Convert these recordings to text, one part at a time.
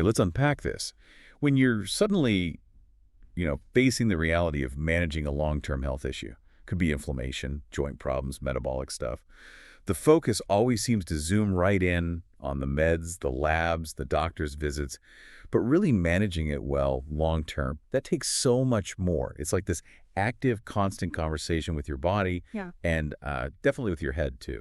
Okay, let's unpack this. When you're suddenly, facing the reality of managing a long-term health issue, could be inflammation, joint problems, metabolic stuff, the focus always seems to zoom right in on the meds, the labs, the doctor's visits, but really managing it well long-term, that takes so much more. It's like this active, constant conversation with your body Yeah. and definitely with your head, too,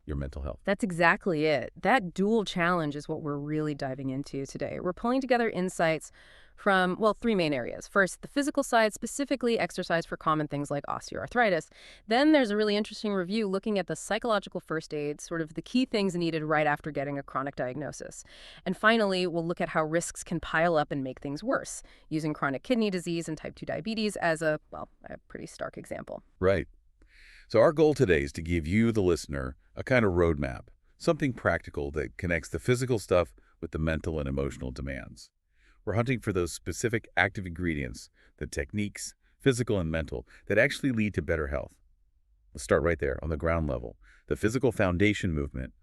your mental health. That's exactly it. That dual challenge is what we're really diving into today. We're pulling together insights from, well, three main areas. First, the physical side, specifically exercise for common things like osteoarthritis. Then there's a really interesting review looking at the psychological first aid, sort of the key things needed right after getting a chronic diagnosis. And finally, we'll look at how risks can pile up and make things worse, using chronic kidney disease and type 2 diabetes as a pretty stark example. Right. So our goal today is to give you, the listener, a kind of roadmap, something practical that connects the physical stuff with the mental and emotional demands. We're hunting for those specific active ingredients, the techniques, physical and mental, that actually lead to better health. Let's start right there on the ground level. The physical foundation movement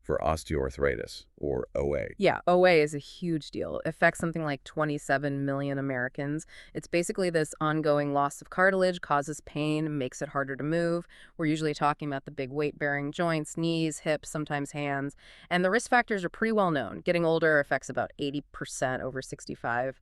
for osteoarthritis, or OA. Yeah, OA is a huge deal. It affects something like 27 million Americans. It's basically this ongoing loss of cartilage, causes pain, makes it harder to move. We're usually talking about the big weight-bearing joints, knees, hips, sometimes hands. And the risk factors are pretty well known. Getting older affects about 80% over 65,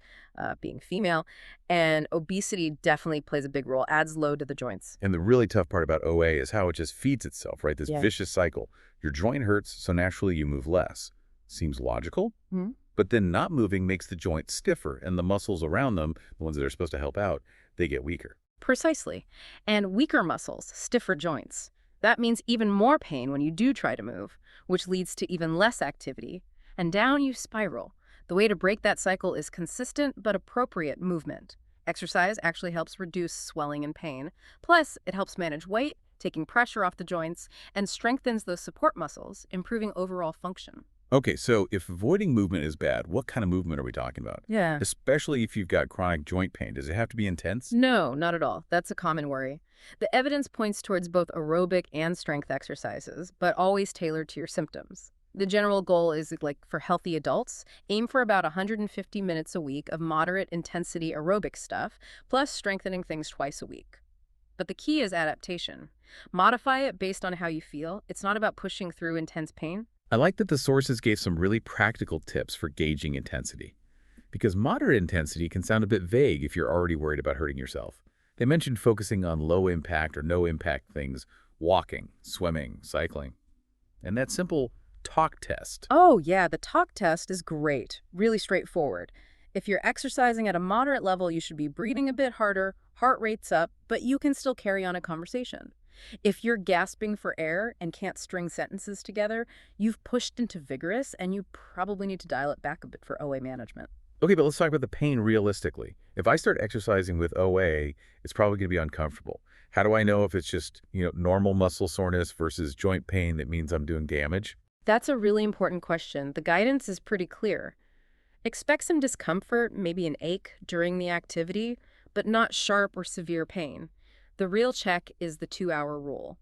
being female. And obesity definitely plays a big role, adds load to the joints. And the really tough part about OA is how it just feeds itself, right? This Yeah. vicious cycle. Your joint hurts, so naturally you move less. Seems logical, Hmm? but then not moving makes the joint stiffer, and the muscles around them, the ones that are supposed to help out, they get weaker. Precisely. And weaker muscles, stiffer joints. That means even more pain when you do try to move, which leads to even less activity. And down you spiral. The way to break that cycle is consistent but appropriate movement. Exercise actually helps reduce swelling and pain. Plus, it helps manage weight, taking pressure off the joints, and strengthens those support muscles, improving overall function. Okay, so if avoiding movement is bad, what kind of movement are we talking about? Yeah. Especially if you've got chronic joint pain. Does it have to be intense? No, not at all. That's a common worry. The evidence points towards both aerobic and strength exercises, but always tailored to your symptoms. The general goal is, like, for healthy adults, aim for about 150 minutes a week of moderate intensity aerobic stuff, plus strengthening things twice a week. But the key is adaptation. Modify it based on how you feel. It's not about pushing through intense pain. I like that the sources gave some really practical tips for gauging intensity. Because moderate intensity can sound a bit vague if you're already worried about hurting yourself. They mentioned focusing on low impact or no impact things, walking, swimming, cycling. And that simple talk test. Oh, yeah, the talk test is great. Really straightforward. If you're exercising at a moderate level, you should be breathing a bit harder, heart rate's up, but you can still carry on a conversation. If you're gasping for air and can't string sentences together, you've pushed into vigorous, and you probably need to dial it back a bit for OA management. Okay, but let's talk about the pain realistically. If I start exercising with OA, it's probably going to be uncomfortable. How do I know if it's just, normal muscle soreness versus joint pain that means I'm doing damage? That's a really important question. The guidance is pretty clear. Expect some discomfort, maybe an ache during the activity, but not sharp or severe pain. The real check is the 2-hour rule.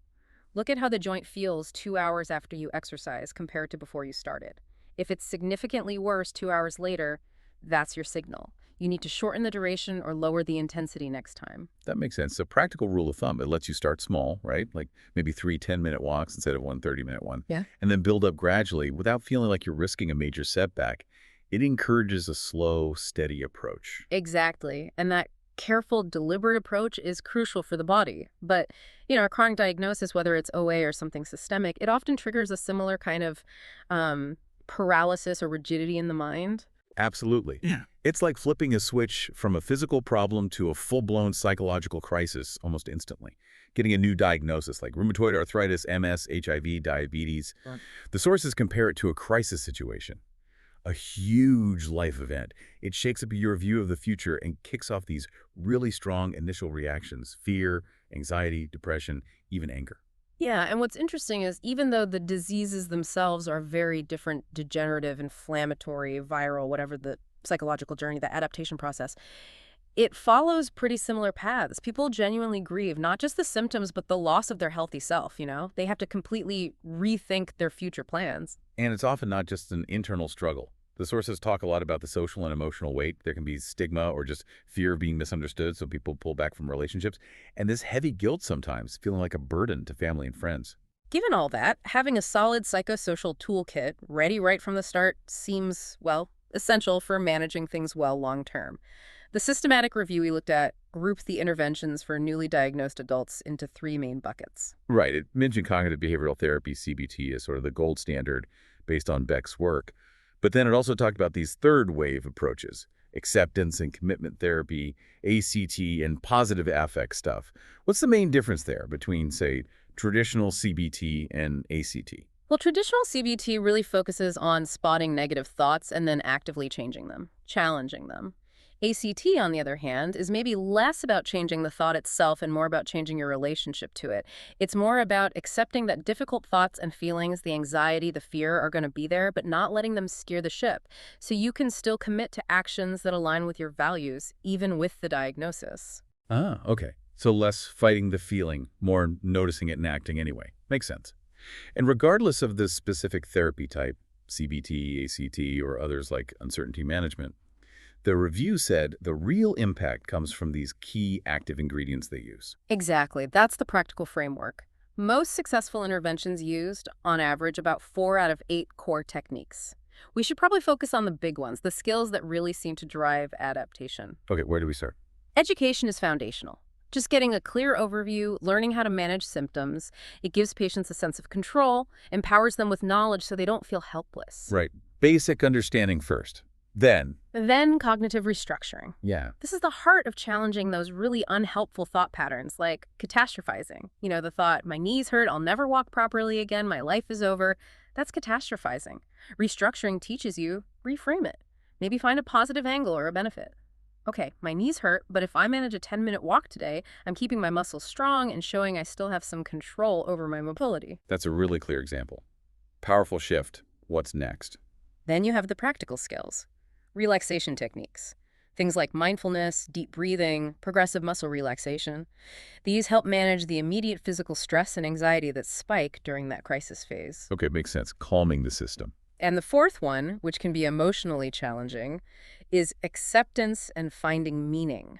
Look at how the joint feels 2 hours after you exercise compared to before you started. If it's significantly worse 2 hours later, that's your signal. You need to shorten the duration or lower the intensity next time. That makes sense. So practical rule of thumb, it lets you start small, right? Like maybe 3 10-minute walks instead of one 30-minute one. Yeah. And then build up gradually without feeling like you're risking a major setback. It encourages a slow, steady approach. Exactly. And that careful, deliberate approach is crucial for the body. But, a chronic diagnosis, whether it's OA or something systemic, it often triggers a similar kind of paralysis or rigidity in the mind. Absolutely. Yeah. It's like flipping a switch from a physical problem to a full-blown psychological crisis almost instantly. Getting a new diagnosis like rheumatoid arthritis, MS, HIV, diabetes. Right. The sources compare it to a crisis situation. A huge life event. It shakes up your view of the future and kicks off these really strong initial reactions: fear, anxiety, depression, even anger. Yeah, and what's interesting is even though the diseases themselves are very different, degenerative, inflammatory, viral, whatever the psychological journey, the adaptation process, it follows pretty similar paths. People genuinely grieve, not just the symptoms, but the loss of their healthy self, They have to completely rethink their future plans. And it's often not just an internal struggle. The sources talk a lot about the social and emotional weight. There can be stigma or just fear of being misunderstood, so people pull back from relationships. And this heavy guilt sometimes, feeling like a burden to family and friends. Given all that, having a solid psychosocial toolkit ready right from the start seems, well, essential for managing things well long term. The systematic review we looked at grouped the interventions for newly diagnosed adults into three main buckets. Right. It mentioned cognitive behavioral therapy, CBT, as sort of the gold standard based on Beck's work. But then it also talked about these third wave approaches, acceptance and commitment therapy, ACT, and positive affect stuff. What's the main difference there between, say, traditional CBT and ACT? Well, traditional CBT really focuses on spotting negative thoughts and then actively changing them, challenging them. ACT, on the other hand, is maybe less about changing the thought itself and more about changing your relationship to it. It's more about accepting that difficult thoughts and feelings, the anxiety, the fear are going to be there, but not letting them steer the ship. So you can still commit to actions that align with your values, even with the diagnosis. Ah, okay. So less fighting the feeling, more noticing it and acting anyway. Makes sense. And regardless of the specific therapy type, CBT, ACT, or others like uncertainty management, the review said the real impact comes from these key active ingredients they use. Exactly. That's the practical framework. Most successful interventions used, on average, about 4 out of 8 core techniques. We should probably focus on the big ones, the skills that really seem to drive adaptation. Okay, where do we start? Education is foundational. Just getting a clear overview, learning how to manage symptoms, it gives patients a sense of control, empowers them with knowledge so they don't feel helpless. Right. Basic understanding first. Then cognitive restructuring. Yeah. This is the heart of challenging those really unhelpful thought patterns, like catastrophizing. You know, the thought, my knees hurt, I'll never walk properly again, my life is over. That's catastrophizing. Restructuring teaches you, reframe it. Maybe find a positive angle or a benefit. Okay, my knees hurt, but if I manage a 10-minute walk today, I'm keeping my muscles strong and showing I still have some control over my mobility. That's a really clear example. Powerful shift. What's next? Then you have the practical skills. Relaxation techniques. Things like mindfulness, deep breathing, progressive muscle relaxation. These help manage the immediate physical stress and anxiety that spike during that crisis phase. Okay, makes sense. Calming the system. And the fourth one, which can be emotionally challenging, is acceptance and finding meaning.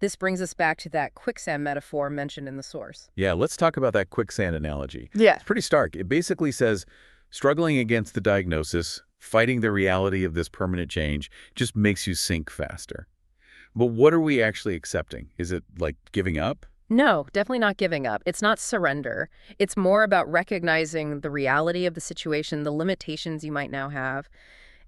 This brings us back to that quicksand metaphor mentioned in the source. Yeah, let's talk about that quicksand analogy. Yeah. It's pretty stark. It basically says struggling against the diagnosis, fighting the reality of this permanent change just makes you sink faster. But what are we actually accepting? Is it like giving up? No, definitely not giving up. It's not surrender. It's more about recognizing the reality of the situation, the limitations you might now have,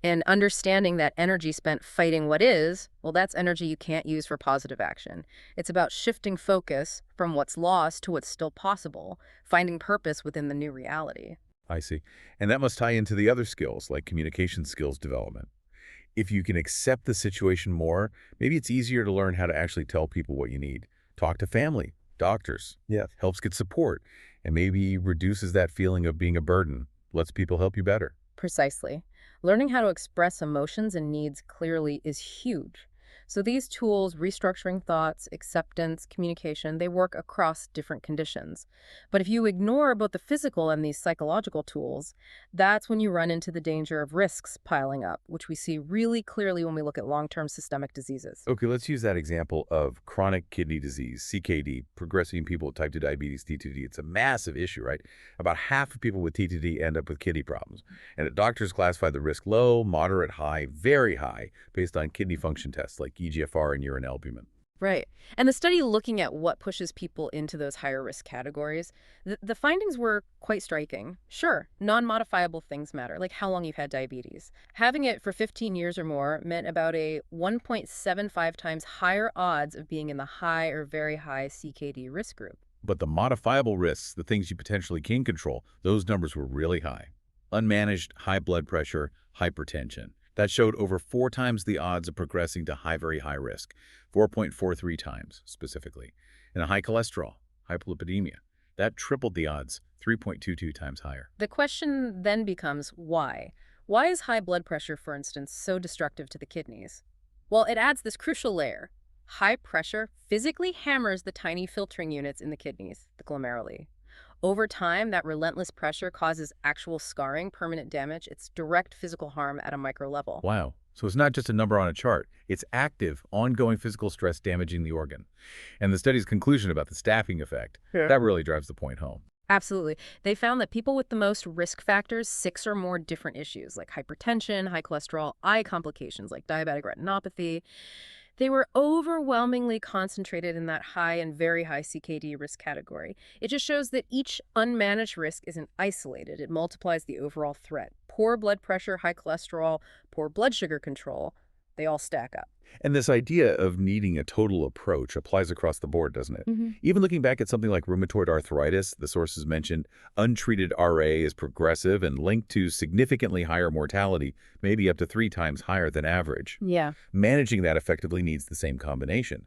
and understanding that energy spent fighting what is, well, that's energy you can't use for positive action. It's about shifting focus from what's lost to what's still possible, finding purpose within the new reality. I see. And that must tie into the other skills, like communication skills development. If you can accept the situation more, maybe it's easier to learn how to actually tell people what you need. Talk to family, doctors. Yeah. Helps get support, and maybe reduces that feeling of being a burden, lets people help you better. Precisely. Learning how to express emotions and needs clearly is huge. So these tools, restructuring thoughts, acceptance, communication, they work across different conditions. But if you ignore both the physical and these psychological tools, that's when you run into the danger of risks piling up, which we see really clearly when we look at long-term systemic diseases. Okay, let's use that example of chronic kidney disease, CKD, progressing in people with type 2 diabetes, T2D. It's a massive issue, right? About half of people with T2D end up with kidney problems. And doctors classify the risk low, moderate, high, very high, based on kidney function tests like eGFR and urine albumin. Right. And the study looking at what pushes people into those higher risk categories, the findings were quite striking. Sure, non-modifiable things matter, like how long you've had diabetes. Having it for 15 years or more meant about a 1.75 times higher odds of being in the high or very high CKD risk group. But the modifiable risks, the things you potentially can control, those numbers were really high. Unmanaged high blood pressure, hypertension. That showed over 4 times the odds of progressing to very high risk, 4.43 times specifically. And a high cholesterol, hypolipidemia, that tripled the odds, 3.22 times higher. The question then becomes why? Why is high blood pressure, for instance, so destructive to the kidneys? Well, it adds this crucial layer. High pressure physically hammers the tiny filtering units in the kidneys, the glomeruli. Over time, that relentless pressure causes actual scarring, permanent damage. It's direct physical harm at a micro level. Wow. So it's not just a number on a chart. It's active, ongoing physical stress damaging the organ. And the study's conclusion about the stacking effect, Yeah. that really drives the point home. Absolutely. They found that people with the most risk factors, 6 or more different issues like hypertension, high cholesterol, eye complications like diabetic retinopathy, they were overwhelmingly concentrated in that high and very high CKD risk category. It just shows that each unmanaged risk isn't isolated. It multiplies the overall threat. Poor blood pressure, high cholesterol, poor blood sugar control, they all stack up. And this idea of needing a total approach applies across the board, doesn't it? Hmm. Even looking back at something like rheumatoid arthritis, the sources mentioned untreated RA is progressive and linked to significantly higher mortality, maybe up to 3 times higher than average. Yeah. Managing that effectively needs the same combination.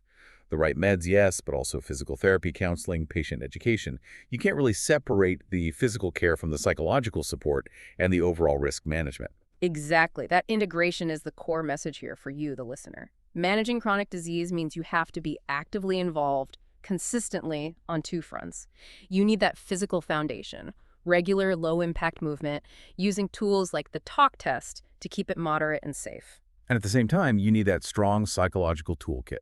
The right meds, yes, but also physical therapy, counseling, patient education. You can't really separate the physical care from the psychological support and the overall risk management. Exactly. That integration is the core message here for you, the listener. Managing chronic disease means you have to be actively involved consistently on 2 fronts. You need that physical foundation, regular low-impact movement, using tools like the talk test to keep it moderate and safe. And at the same time, you need that strong psychological toolkit.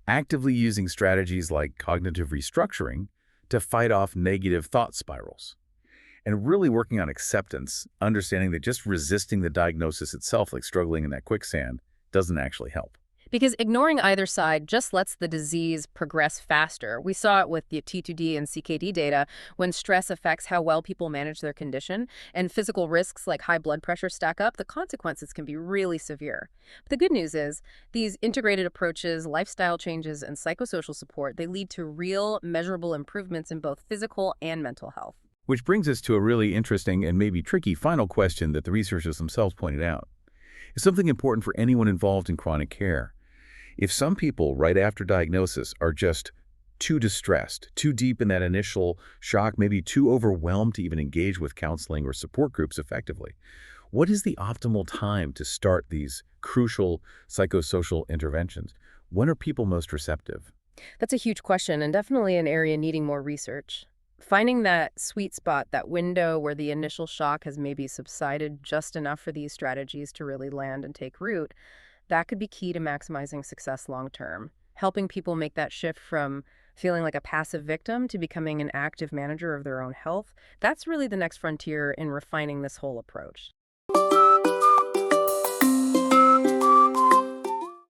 Actively using strategies like cognitive restructuring to fight off negative thought spirals. And really working on acceptance, understanding that just resisting the diagnosis itself, like struggling in that quicksand, doesn't actually help. Because ignoring either side just lets the disease progress faster. We saw it with the T2D and CKD data when stress affects how well people manage their condition and physical risks like high blood pressure stack up, the consequences can be really severe. But the good news is these integrated approaches, lifestyle changes, and psychosocial support, they lead to real, measurable improvements in both physical and mental health. Which brings us to a really interesting and maybe tricky final question that the researchers themselves pointed out. It's something important for anyone involved in chronic care. If some people right after diagnosis are just too distressed, too deep in that initial shock, maybe too overwhelmed to even engage with counseling or support groups effectively, what is the optimal time to start these crucial psychosocial interventions? When are people most receptive? That's a huge question and definitely an area needing more research. Finding that sweet spot, that window where the initial shock has maybe subsided just enough for these strategies to really land and take root, that could be key to maximizing success long term, helping people make that shift from feeling like a passive victim to becoming an active manager of their own health. That's really the next frontier in refining this whole approach.